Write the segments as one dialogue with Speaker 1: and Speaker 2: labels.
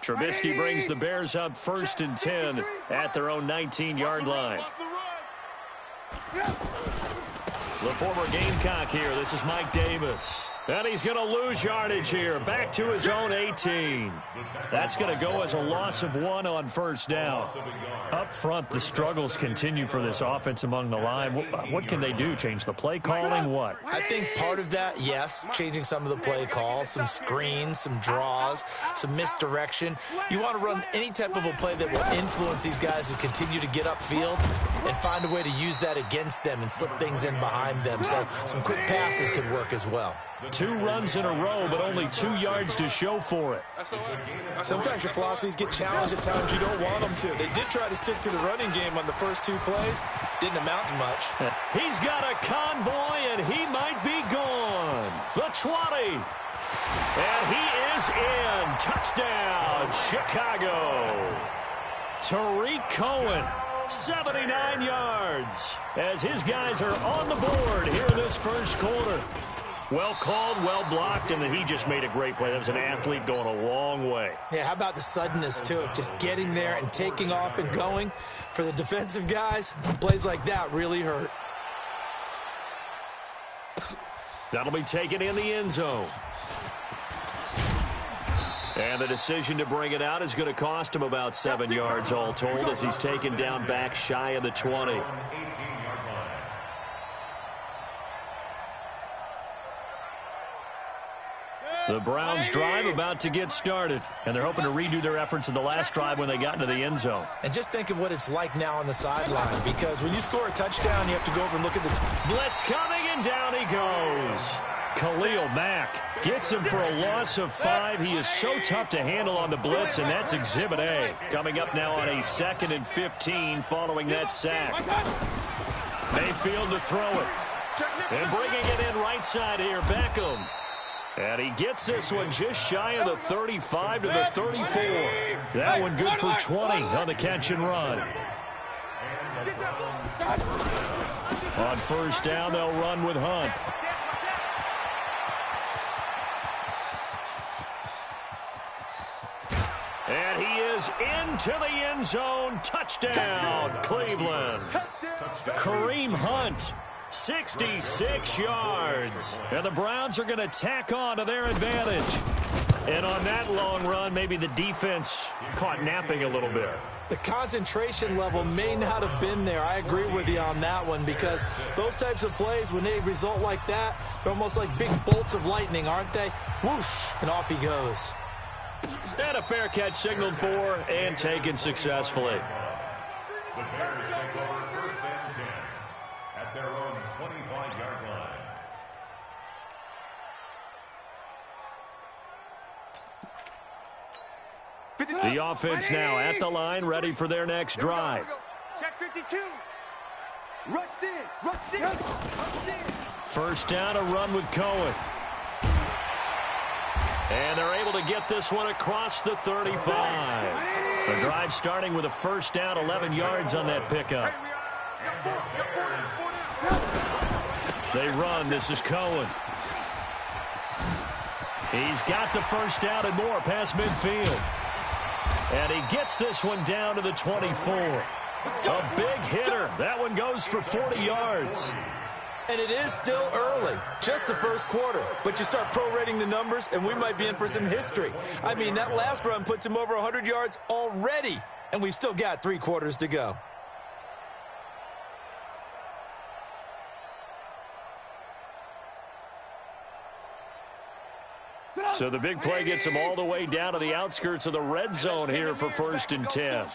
Speaker 1: Trubisky brings the Bears up 1st and 10 at their own 19-yard line. The former Gamecock here. This is Mike Davis. And he's going to lose yardage here. Back to his own 18. That's going to go as a loss of 1 on 1st down. Up front, the struggles continue for this offense among the line. What can they do? Change the play calling? What?
Speaker 2: I think part of that, yes, changing some of the play calls, some screens, some draws, some misdirection. You want to run any type of a play that will influence these guys to continue to get upfield and find a way to use that against them and slip things in behind them. So some quick passes could work as well.
Speaker 1: 2 runs in a row, but only 2 yards to show for it.
Speaker 3: Sometimes your philosophies get challenged at times you don't want them to. They did try to stick to the running game on the first 2 plays. Didn't amount to much.
Speaker 1: He's got a convoy, and he might be gone. The 20. And he is in. Touchdown, Chicago. Tariq Cohen, 79 yards, as his guys are on the board here in this first quarter. Well called, well blocked, and then he just made a great play. That was an athlete going a long way.
Speaker 2: Yeah, how about the suddenness, too? Just getting there and taking off and going. For the defensive guys, plays like that really hurt.
Speaker 1: That'll be taken in the end zone. And the decision to bring it out is going to cost him about 7 yards all told as he's taken down back shy of the 20. The Browns drive about to get started, and they're hoping to redo their efforts in the last drive when they got into the end zone.
Speaker 2: And just think of what it's like now on the sideline, because when you score a touchdown, you have to go over and look at the
Speaker 1: blitz coming, and down he goes. Khalil Mack gets him for a loss of 5. He is so tough to handle on the blitz, and that's Exhibit A. Coming up now on a 2nd and 15 following that sack. Mayfield to throw it. And bringing it in right side here, Beckham. And he gets this one just shy of the 35 to the 34. That one good for 20 on the catch and run. On 1st down, they'll run with Hunt. And he is into the end zone. Touchdown, Cleveland. Kareem Hunt. 66 yards. And the Browns are going to tack on to their advantage. And on that long run, maybe the defense caught napping a little bit.
Speaker 2: The concentration level may not have been there. I agree with you on that one, because those types of plays, when they result like that, they're almost like big bolts of lightning, aren't they? Whoosh, and off he goes.
Speaker 1: And a fair catch signaled for and taken successfully.
Speaker 4: The Bears take over 1st and 10 at their own 25-yard line.
Speaker 1: The offense now at the line, ready for their next drive.
Speaker 5: Check 52. Rush in.
Speaker 1: 1st down, a run with Cohen. And they're able to get this one across the 35. The drive starting with a 1st down, 11 yards on that pickup. They run. This is Cohen. He's got the 1st down and more past midfield. And he gets this one down to the 24. A big hitter. That one goes for 40 yards.
Speaker 3: And it is still early, just the first quarter. But you start prorating the numbers, and we might be in for some history. I mean, that last run puts him over 100 yards already, and we've still got 3 quarters to go.
Speaker 1: So the big play gets him all the way down to the outskirts of the red zone here for 1st and 10.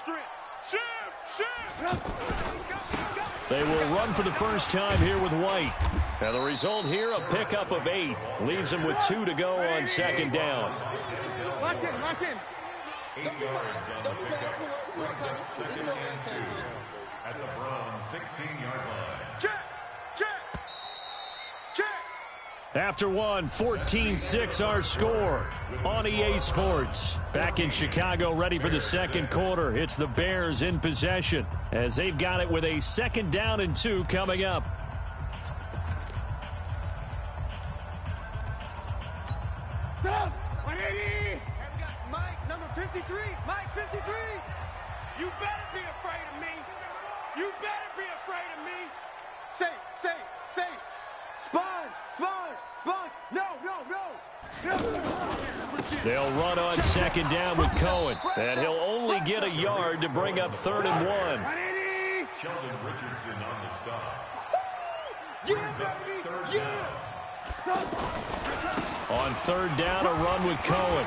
Speaker 1: They will run for the first time here with White. And the result here, a pickup of 8. Leaves them with 2 to go on 2nd down.
Speaker 5: Lock in.
Speaker 4: 8 yards on the pickup. Brings up 2nd and 2 at the Browns' 16-yard line.
Speaker 5: Check.
Speaker 1: After one, 14-6 our score on EA Sports. Back in Chicago, ready for the 2nd quarter. It's the Bears in possession as they've got it with a 2nd down and 2 coming up.
Speaker 5: Stop! 180! And we got Mike, number 53. Mike 53.
Speaker 6: You better be afraid of me. You better be afraid of me.
Speaker 5: Say. Sponge. No.
Speaker 1: They'll run on second down with Cohen. And he'll only get a yard to bring up 3rd and 1.
Speaker 4: Sheldon Richardson on the stop.
Speaker 5: Yeah, baby.
Speaker 1: On 3rd down, a run with Cohen.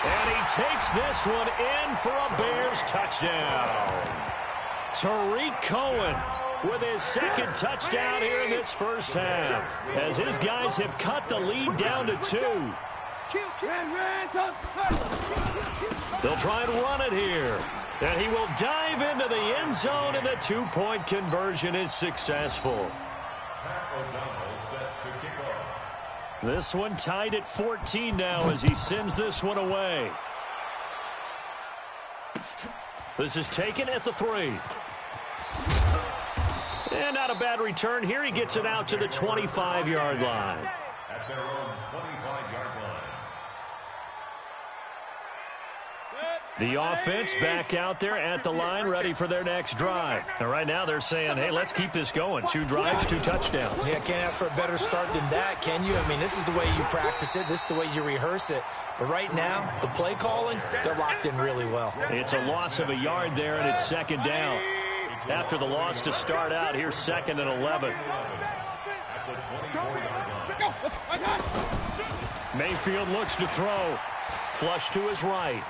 Speaker 1: And he takes this one in for a Bears touchdown. Tariq Cohen with his 2nd touchdown here in this first half, as his guys have cut the lead down to 2. They'll try and run it here. And he will dive into the end zone, and the 2-point conversion is successful. This one tied at 14 now as he sends this one away. This is taken at the 3. And not a bad return here. He gets it out to the 25-yard line.
Speaker 4: At their own 25-yard line.
Speaker 1: The offense back out there at the line, ready for their next drive. And right now they're saying, hey, let's keep this going. 2 drives, 2 touchdowns.
Speaker 2: Yeah, can't ask for a better start than that, can you? I mean, this is the way you practice it. This is the way you rehearse it. But right now, the play calling, they're locked in really well.
Speaker 1: It's a loss of a yard there, and it's 2nd down. After the loss to start out, here's 2nd and 11. Mayfield looks to throw. Flush to his right.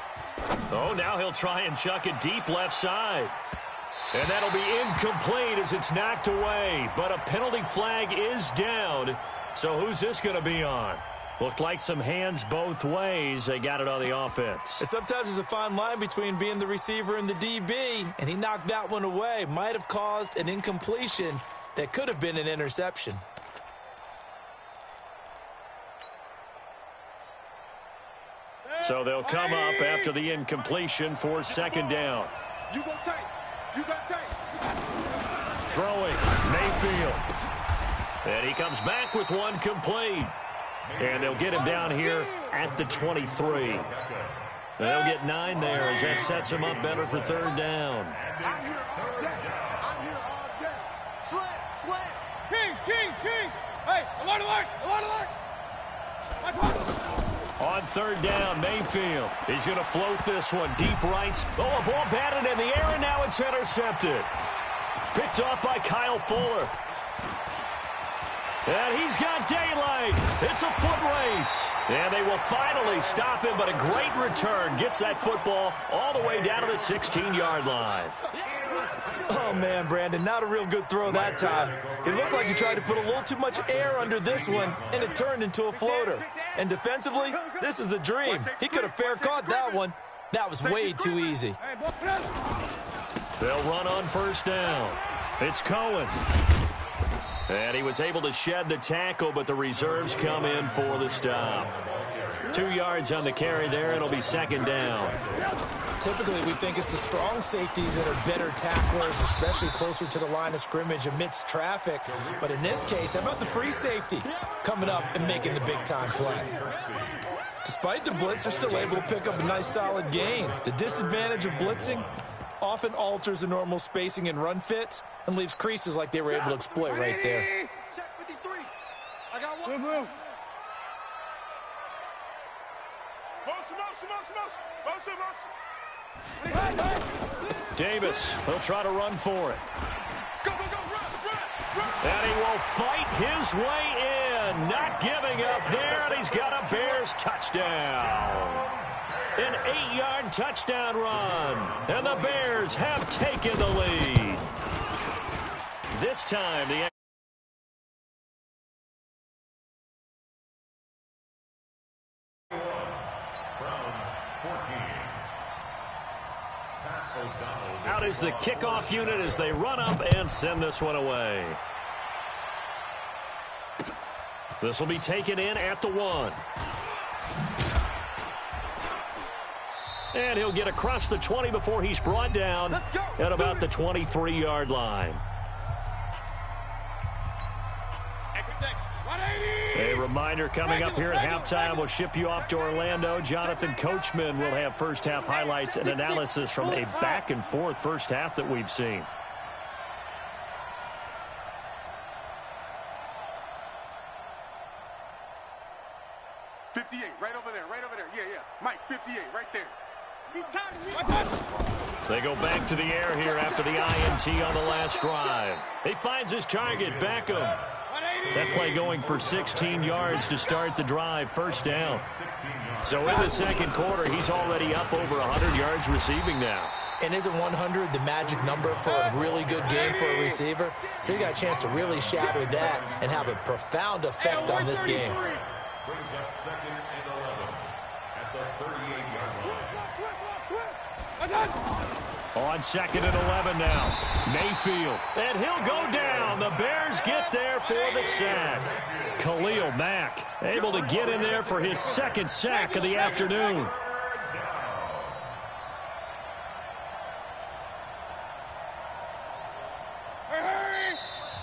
Speaker 1: Oh, now he'll try and chuck it deep left side. And that'll be incomplete as it's knocked away. But a penalty flag is down. So who's this going to be on? Looked like some hands both ways. They got it on the offense.
Speaker 2: And sometimes there's a fine line between being the receiver and the DB, and he knocked that one away. Might have caused an incompletion that could have been an interception.
Speaker 1: So they'll come up after the incompletion for 2nd down.
Speaker 5: You go tight.
Speaker 1: Throwing, Mayfield. And he comes back with one complete. And they'll get him down here at the 23. They'll get 9 there as that sets him up better for 3rd down.
Speaker 5: I'm here all day. Slam.
Speaker 6: King. Hey, alert.
Speaker 1: On 3rd down, Mayfield. He's going to float this one deep right. Oh, a ball batted in the air, and now it's intercepted. Picked off by Kyle Fuller. And he's got daylight. It's a foot race. And they will finally stop him, but a great return. Gets that football all the way down to the 16-yard line.
Speaker 2: Oh, man, Brandon, not a real good throw that time. It looked like he tried to put a little too much air under this one, and it turned into a floater. And defensively, this is a dream. He could have fair caught that one. That was way too easy.
Speaker 1: They'll run on 1st down. It's Cohen. And he was able to shed the tackle, but the reserves come in for the stop. 2 yards on the carry there. It'll be 2nd down.
Speaker 2: Typically, we think it's the strong safeties that are better tacklers, especially closer to the line of scrimmage amidst traffic. But in this case, how about the free safety coming up and making the big-time play? Despite the blitz, they're still able to pick up a nice, solid gain. The disadvantage of blitzing often alters the normal spacing and run fits and leaves creases like they were able to exploit right there.
Speaker 5: Check 53. I got one.
Speaker 1: Davis, he'll try to run for it.
Speaker 5: Go, run.
Speaker 1: And he will fight his way in, not giving up there, and he's got a Bears touchdown. An 8-yard touchdown run, and the Bears have taken the lead. This time, the out is the kickoff unit as they run up and send this one away. This will be taken in at the 1. And he'll get across the 20 before he's brought down at about the 23-yard line. A Reminder, coming up here at halftime, we'll ship you off to Orlando. Jonathan Coachman will have first-half highlights and analysis from a back-and-forth first half that we've seen.
Speaker 5: Right over there. Yeah. Mike, 58, right there.
Speaker 6: He's tired.
Speaker 1: They go back to the air here after the INT on the last drive. He finds his target, Beckham. That play going for 16 yards to start the drive, first down. So in the second quarter, he's already up over 100 yards receiving now.
Speaker 2: And isn't 100 the magic number for a really good game for a receiver? So you got a chance to really shatter that and have a profound effect on this game.
Speaker 4: Brings up 2nd and 11 at the 38-yard line.
Speaker 1: On 2nd and 11 now, Mayfield, and he'll go down. The Bears get there for the sack. Khalil Mack able to get in there for his second sack of the afternoon.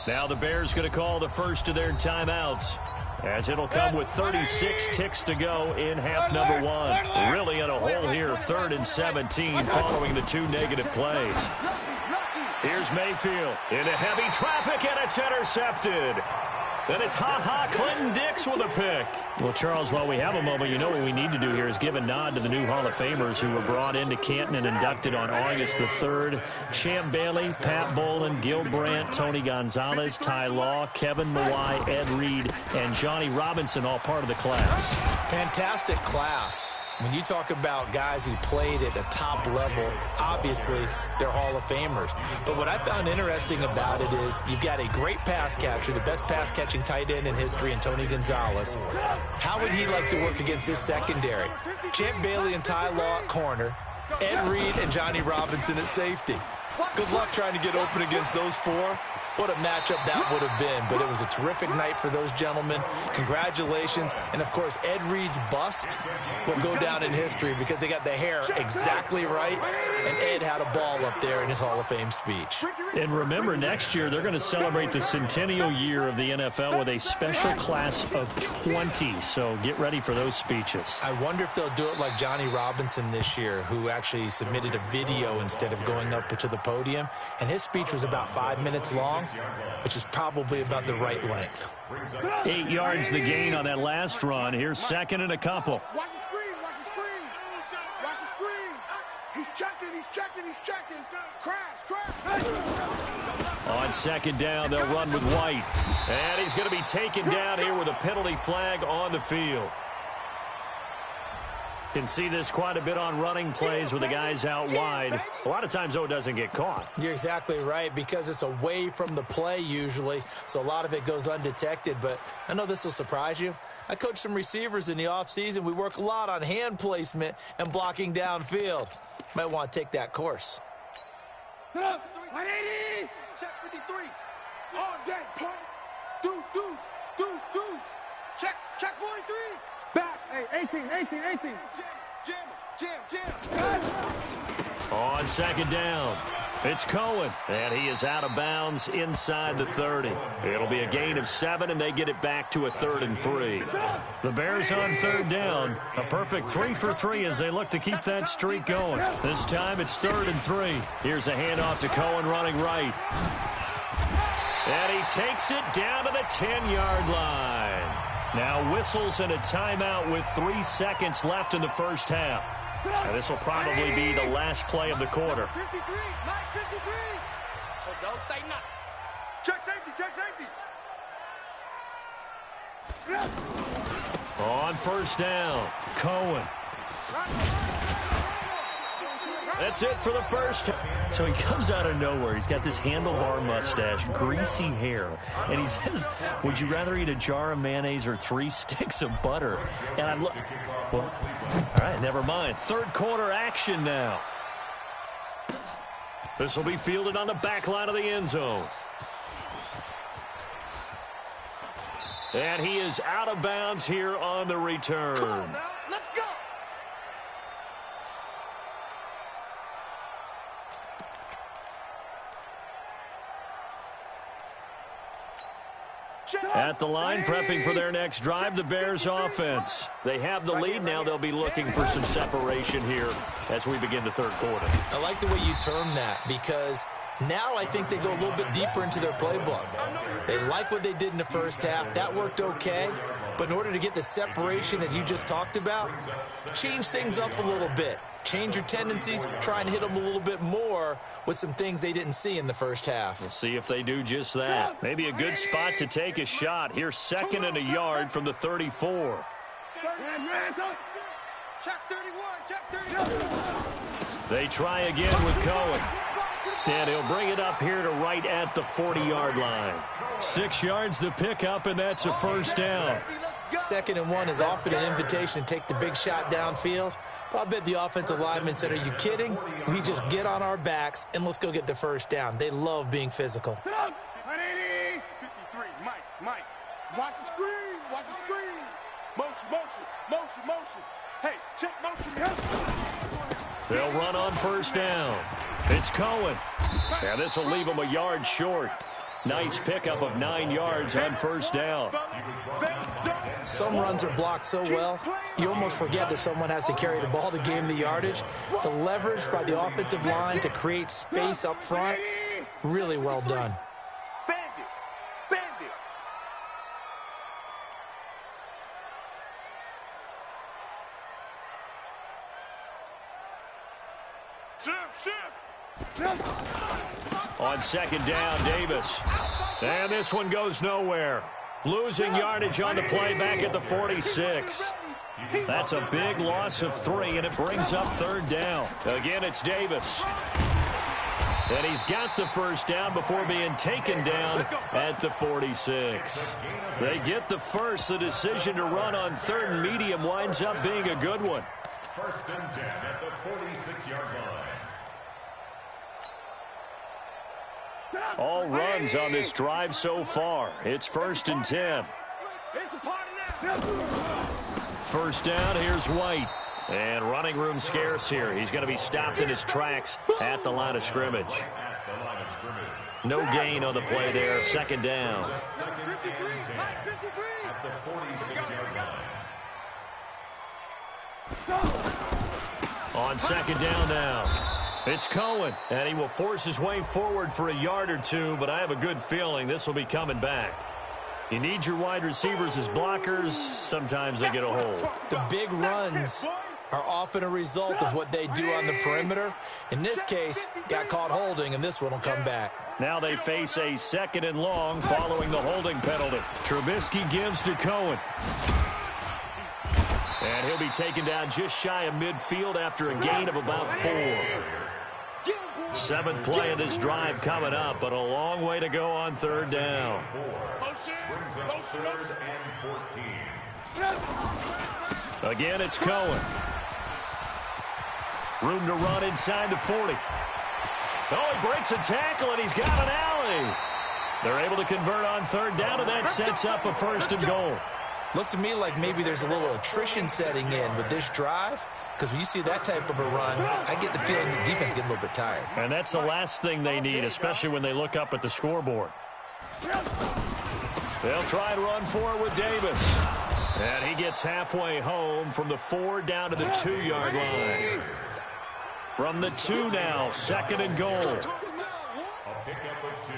Speaker 1: Now the Bears going to call the first of their timeouts, as it'll come with 36 ticks to go in half number 1. Really in a hole here, 3rd and 17 following the 2 negative plays. Here's Mayfield into heavy traffic, and it's intercepted. Then it's Clinton Dix with a pick. Well, Charles, while we have a moment, you know what we need to do here is give a nod to the new Hall of Famers who were brought into Canton and inducted on August the 3rd. Champ Bailey, Pat Bolin, Gil Brandt, Tony Gonzalez, Ty Law, Kevin Mawai, Ed Reed, and Johnny Robinson, all part of the class.
Speaker 2: Fantastic class. When you talk about guys who played at a top level, obviously they're Hall of Famers. But what I found interesting about it is you've got a great pass catcher, the best pass-catching tight end in history, in Tony Gonzalez. How would he like to work against his secondary? Champ Bailey and Ty Law at corner, Ed Reed and Johnny Robinson at safety. Good luck trying to get open against those 4. What a matchup that would have been. But it was a terrific night for those gentlemen. Congratulations. And, of course, Ed Reed's bust will go down in history because they got the hair exactly right. And Ed had a ball up there in his Hall of Fame speech.
Speaker 1: And remember, next year they're going to celebrate the centennial year of the NFL with a special class of 20. So get ready for those speeches.
Speaker 2: I wonder if they'll do it like Johnny Robinson this year, who actually submitted a video instead of going up to the podium. And his speech was about 5 minutes long, which is probably about the right length.
Speaker 1: 8 yards the gain on that last run. Here's 2nd and a couple.
Speaker 5: Watch the screen. Watch the screen. He's checking. Crash.
Speaker 1: On 2nd down, they'll run with White. And he's going to be taken down here with a penalty flag on the field. Can see this quite a bit on running plays with the guys out wide. A lot of times, though, it doesn't get caught.
Speaker 2: You're exactly right, because it's away from the play usually, so a lot of it goes undetected. But I know this will surprise you. I coach some receivers in the offseason. We work a lot on hand placement and blocking downfield. Might want to take that course.
Speaker 5: 180. Check 53. All day, punk. Deuce. Check 43. Back. Hey, 18. Jam.
Speaker 1: On 2nd down, it's Cohen, and he is out of bounds inside the 30. It'll be a gain of 7, and they get it back to a 3rd and 3. The Bears on 3rd down, a perfect 3 for 3 as they look to keep that streak going. This time it's 3rd and 3. Here's a handoff to Cohen running right. And he takes it down to the 10-yard line. Now whistles and a timeout with 3 seconds left in the first half. And this will probably be the last play of the quarter.
Speaker 5: 53. Mike, 53.
Speaker 6: So don't say nothing.
Speaker 5: Check safety.
Speaker 1: On 1st down, Cohen. That's it for the first. So he comes out of nowhere. He's got this handlebar mustache, greasy hair. And he says, would you rather eat a jar of mayonnaise or 3 sticks of butter? And I'm well, all right, never mind. 3rd quarter action now. This will be fielded on the back line of the end zone. And he is out of bounds here on the return.
Speaker 5: Come on now. Let's go.
Speaker 1: At the line, prepping for their next drive, the Bears offense. They have the lead. Now they'll be looking for some separation here as we begin the third quarter.
Speaker 2: I like the way you term that because now I think they go a little bit deeper into their playbook. They like what they did in the first half. That worked okay. But in order to get the separation that you just talked about, change things up a little bit. Change your tendencies, try and hit them a little bit more with some things they didn't see in the first half.
Speaker 1: We'll see if they do just that. Maybe a good spot to take a shot. Here's 2nd and a yard from the 34.
Speaker 5: Check 31, check 31.
Speaker 1: They try again with Cohen. And he'll bring it up here to right at the 40-yard line. 6 yards the pickup, and that's a first down.
Speaker 2: 2nd and 1 is often an invitation to take the big shot downfield. But I bet the offensive lineman said, are you kidding? We just get on our backs and let's go get the first down. They love being physical.
Speaker 6: 53, Mike. Watch the screen, watch the screen. Motion. Hey, check motion.
Speaker 1: They'll run on first down. It's Cohen. And this will leave him a yard short. Nice pickup of 9 yards on first down.
Speaker 2: Some runs are blocked so well, you almost forget that someone has to carry the ball to gain the yardage. The leverage by the offensive line to create space up front, really well done.
Speaker 5: Bandit.
Speaker 1: On 2nd down, Davis. And this one goes nowhere. Losing yardage on the play back at the 46. That's a big loss of 3, and it brings up 3rd down. Again, it's Davis. And he's got the first down before being taken down at the 46. They get the first. The decision to run on 3rd and medium winds up being a good one.
Speaker 4: 1st and 10 at the 46-yard line.
Speaker 1: All runs on this drive so far. It's 1st and 10. First down, here's White. And running room scarce here. He's going to be stopped in his tracks at the line of scrimmage. No gain on the play there. 2nd down.
Speaker 5: 53, Mike 53.
Speaker 4: At the 46-yard line.
Speaker 1: On 2nd down now. It's Cohen, and he will force his way forward for a yard or 2, but I have a good feeling this will be coming back. You need your wide receivers as blockers. Sometimes they get a hold.
Speaker 2: The big runs are often a result of what they do on the perimeter. In this case, got caught holding, and this one will come back.
Speaker 1: Now they face a 2nd and long following the holding penalty. Trubisky gives to Cohen. And he'll be taken down just shy of midfield after a gain of about 4. 7th play of this drive coming up, but a long way to go on 3rd down.
Speaker 4: Brings up 3rd and 14.
Speaker 1: Again, it's Cohen. Room to run inside the 40. Oh, he breaks a tackle, and he's got an alley. They're able to convert on 3rd down, and that sets up a 1st and goal.
Speaker 2: Looks to me like maybe there's a little attrition setting in with this drive, because when you see that type of a run, I get the feeling the defense getting a little bit tired.
Speaker 1: And that's the last thing they need, especially when they look up at the scoreboard. They'll try and run for it with Davis. And he gets halfway home from the 4 down to the 2-yard line. From the 2 now, 2nd and goal.
Speaker 4: A pickup of 2.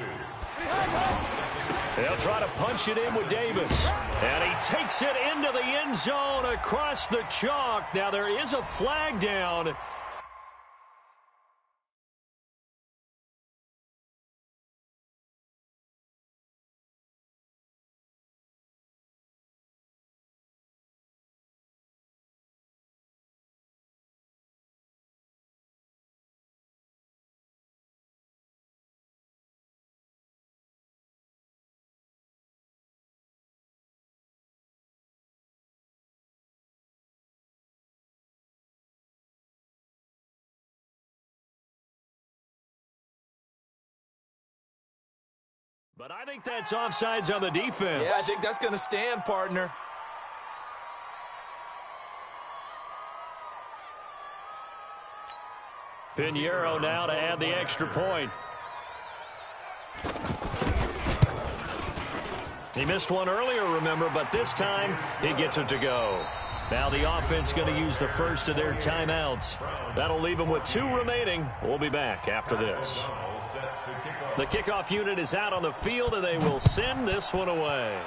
Speaker 1: They'll try to punch it in with Davis. And he takes it into the end zone across the chalk. Now there is a flag down. But I think that's offsides on the defense.
Speaker 2: Yeah, I think that's going to stand, partner.
Speaker 1: Pinheiro now to add the extra point. He missed one earlier, remember, but this time he gets it to go. Now the offense going to use the first of their timeouts. That'll leave them with 2 remaining. We'll be back after this. The kickoff unit is out on the field, and they will send this one away.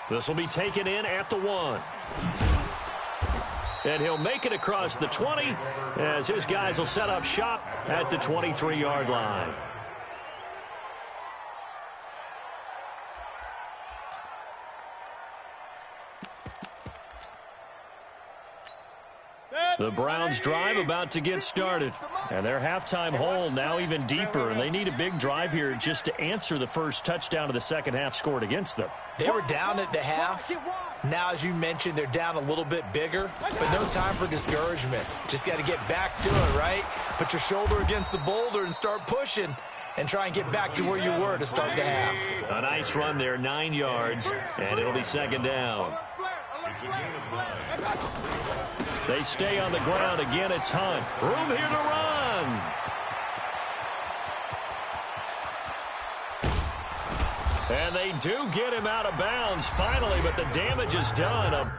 Speaker 1: This will be taken in at the 1. And he'll make it across the 20 as his guys will set up shop at the 23-yard line. The Browns drive about to get started. And their halftime hole now even deeper. And they need a big drive here just to answer the first touchdown of the second half scored against them.
Speaker 2: They were down at the half. Now, as you mentioned, they're down a little bit bigger, but no time for discouragement. Just got to get back to it, right? Put your shoulder against the boulder and start pushing and try and get back to where you were to start the half.
Speaker 1: A nice run there, 9 yards, and it'll be second down. They stay on the ground. Again, it's Hunt. Room here to run. And they do get him out of bounds finally, but the damage is done.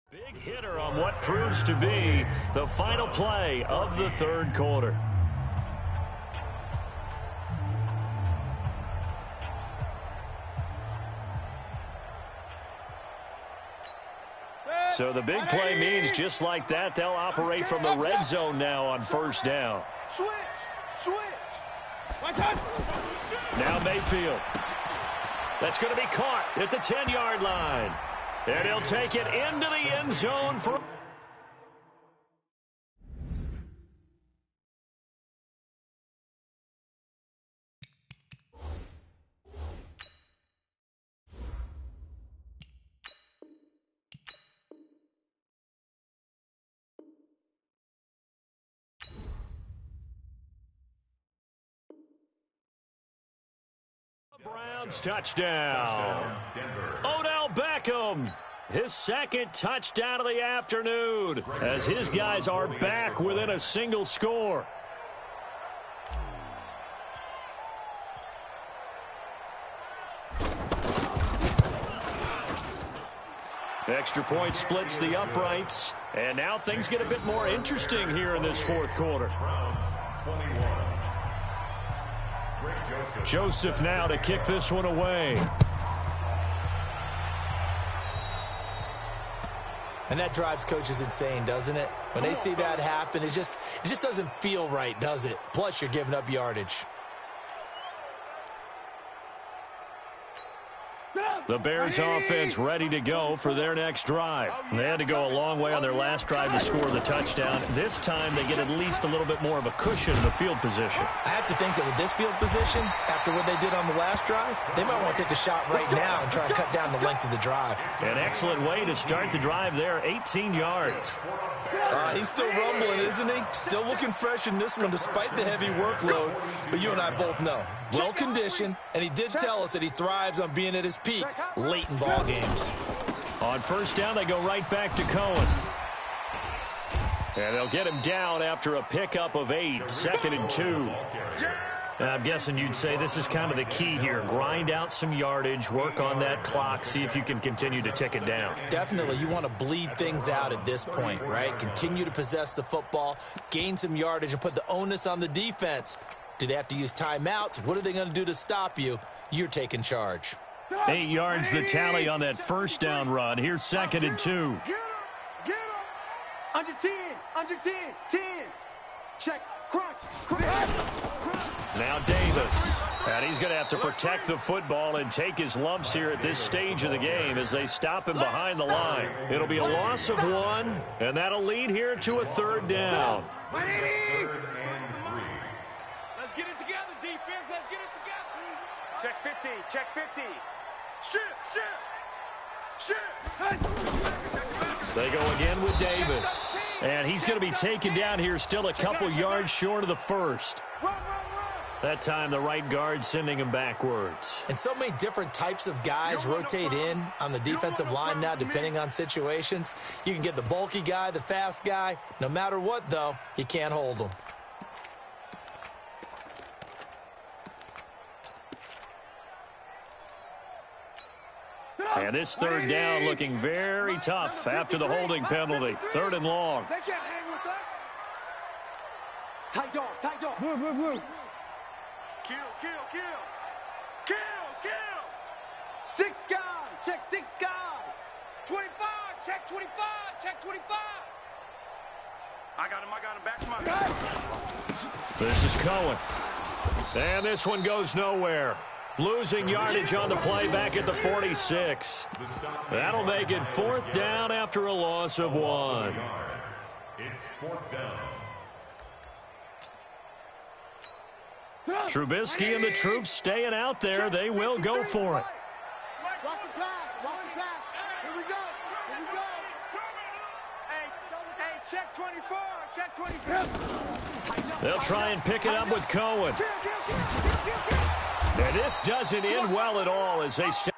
Speaker 1: Big hitter on what proves to be the final play of the third quarter. So the big play means just like that, they'll operate from the red zone now on first down.
Speaker 5: Switch.
Speaker 1: Now Mayfield. That's going to be caught at the 10-yard line. And he'll take it into the end zone for... Browns touchdown. Odell Beckham. His second touchdown of the afternoon as his guys are back within a single score. Extra point splits the uprights. And now things get a bit more interesting here in this fourth quarter. Joseph now to kick this one away.
Speaker 2: And that drives coaches insane, doesn't it? When they see that happen, it just doesn't feel right, does it? Plus, you're giving up yardage.
Speaker 1: The Bears offense ready to go for their next drive. They had to go a long way on their last drive to score the touchdown. This time they get at least a little bit more of a cushion in the field position.
Speaker 2: I have to think that with this field position, after what they did on the last drive, they might want to take a shot right now and try and cut down the length of the drive.
Speaker 1: An excellent way to start the drive there, 18 yards.
Speaker 3: He's still rumbling, isn't he? Still looking fresh in this one despite the heavy workload. But you and I both know, well-conditioned, and he did tell us that he thrives on being at his peak late in ball games.
Speaker 1: On first down, they go right back to Cohen. And they'll get him down after a pickup of 8, 2nd and 2. I'm guessing you'd say this is kind of the key here. Grind out some yardage, work on that clock, see if you can continue to tick it down.
Speaker 2: Definitely, you want to bleed things out at this point, right? Continue to possess the football, gain some yardage, and put the onus on the defense. Do they have to use timeouts? What are they going to do to stop you? You're taking charge.
Speaker 1: 8 yards the tally on that first down run. Here's 2nd and 2.
Speaker 5: Get him. Under 10. 10. Check. Crunch.
Speaker 1: Now Davis. And he's going to have to protect the football and take his lumps here at this stage of the game as they stop him behind the line. It'll be a loss of 1, and that'll lead here to a 3rd down.
Speaker 6: Let's get it together, defense. Let's get it together.
Speaker 5: Check 50. Shit.
Speaker 1: They go again with Davis. And he's going to be taken down here, still a couple yards short of the first. That time, the right guard sending him backwards.
Speaker 2: And so many different types of guys rotate in on the defensive line now, depending on situations. You can get the bulky guy, the fast guy. No matter what, though, you can't hold them.
Speaker 1: And this third down looking very tough after the holding penalty. 3rd and long.
Speaker 5: They can't hang with us. Tight dog, tight dog. Move, move, move. Kill, kill, kill. Kill, kill. 6 guy, check 6 guy. 25, check 25, check 25. I got him, back to my.
Speaker 1: This is Cohen. And this one goes nowhere. Losing yardage on the play back at the 46. That'll make it 4th down after a loss of 1.
Speaker 4: It's 4th down.
Speaker 1: Trubisky and the troops staying out there. They will go for it.
Speaker 5: Watch the pass, watch the pass. Here we go, here we go. Hey, check 24, check 24.
Speaker 1: They'll try and pick it up with Cohen. And this doesn't end well at all as they step.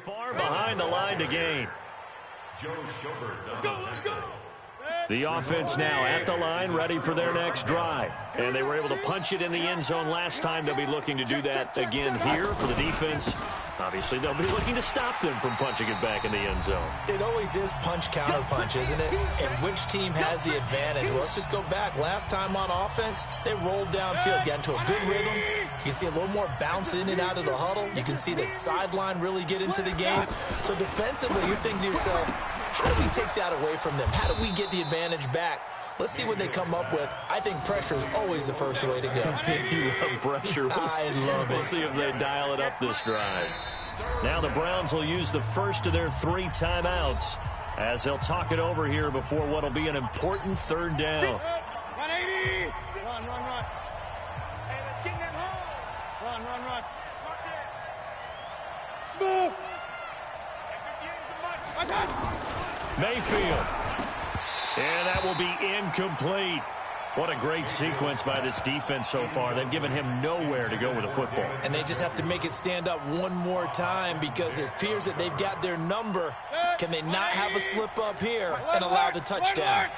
Speaker 1: Far behind the line to gain. The offense now at the line, ready for their next drive. And they were able to punch it in the end zone last time. They'll be looking to do that again here for the defense. Obviously, they'll be looking to stop them from punching it back in the end zone.
Speaker 2: It always is punch-counter-punch, isn't it? And which team has the advantage? Well, let's just go back. Last time on offense, they rolled downfield, got into a good rhythm. You can see a little more bounce in and out of the huddle. You can see the sideline really get into the game. So defensively, you're thinking to yourself, how do we take that away from them? How do we get the advantage back? Let's see what they come up with. I think pressure is always the first way to go.
Speaker 1: You love pressure.
Speaker 2: I love it.
Speaker 1: We'll see if they dial it up this drive. Now the Browns will use the first of their 3 timeouts as they'll talk it over here before what will be an important 3rd down.
Speaker 6: 180. Run, run, run. Hey, let's get in that hole. Run, run, run. Smooth.
Speaker 1: Mayfield. And that will be incomplete. What a great sequence by this defense so far. They've given him nowhere to go with the football.
Speaker 2: And they just have to make it stand up one more time because it appears that they've got their number. Can they not have a slip up here and allow the touchdown?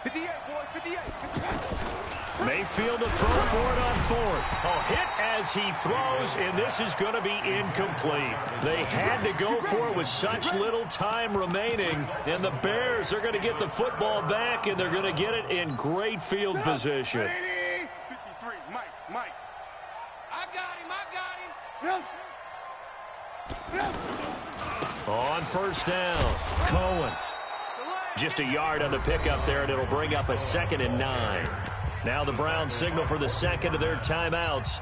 Speaker 5: 58, boys, 58.
Speaker 1: Mayfield to throw for it on 4th. A hit as he throws, and this is going to be incomplete. They had to go for it with such little time remaining, and the Bears are going to get the football back, and they're going to get it in great field position.
Speaker 5: 53, Mike.
Speaker 6: I got him.
Speaker 1: On 1st down, Cohen. Just a yard on the pickup there, and it'll bring up a 2nd and 9. Now the Browns signal for the 2nd of their timeouts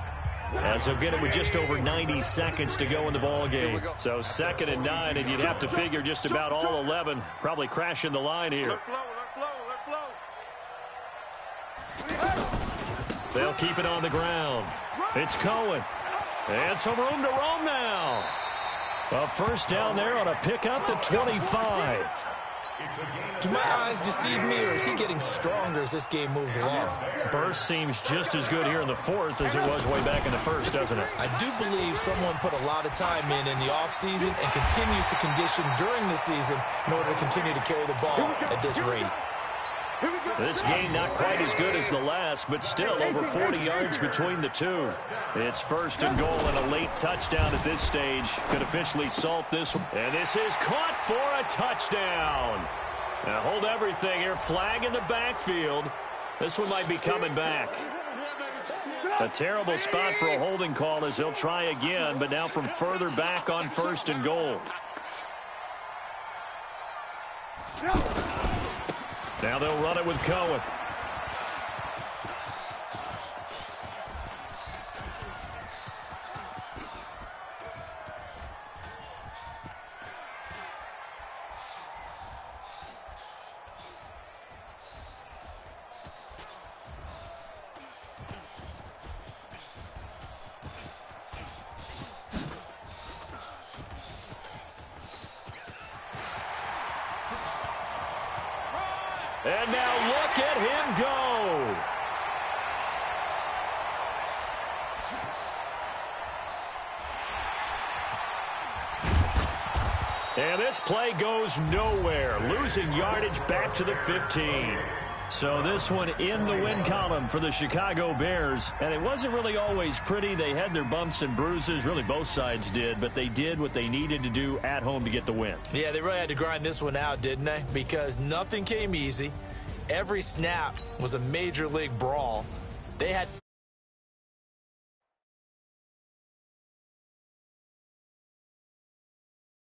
Speaker 1: as they'll get it with just over 90 seconds to go in the ball game. So 2nd and 9, and you'd have to figure just about all 11 probably crashing the line here. They'll keep it on the ground. It's Cohen. And some room to roam now. A 1st down there on a pickup to 25.
Speaker 2: Do my eyes deceive me, or is he getting stronger as this game moves along?
Speaker 1: Burst seems just as good here in the 4th as it was way back in the 1st, doesn't it?
Speaker 2: I do believe someone put a lot of time in the offseason and continues to condition during the season in order to continue to carry the ball at this rate.
Speaker 1: This game not quite as good as the last, but still over 40 yards between the two. It's 1st and goal, and a late touchdown at this stage could officially salt this one. And this is caught for a touchdown. Now hold everything here. Flag in the backfield. This one might be coming back. A terrible spot for a holding call as they'll try again, but now from further back on 1st and goal. Now they'll run it with Cohen. And now look at him go. And this play goes nowhere, losing yardage back to the 15. So this one in the win column for the Chicago Bears. And it wasn't really always pretty. They had their bumps and bruises. Really, both sides did. But they did what they needed to do at home to get the win.
Speaker 2: Yeah, they really had to grind this one out, didn't they? Because nothing came easy. Every snap was a major league brawl. They had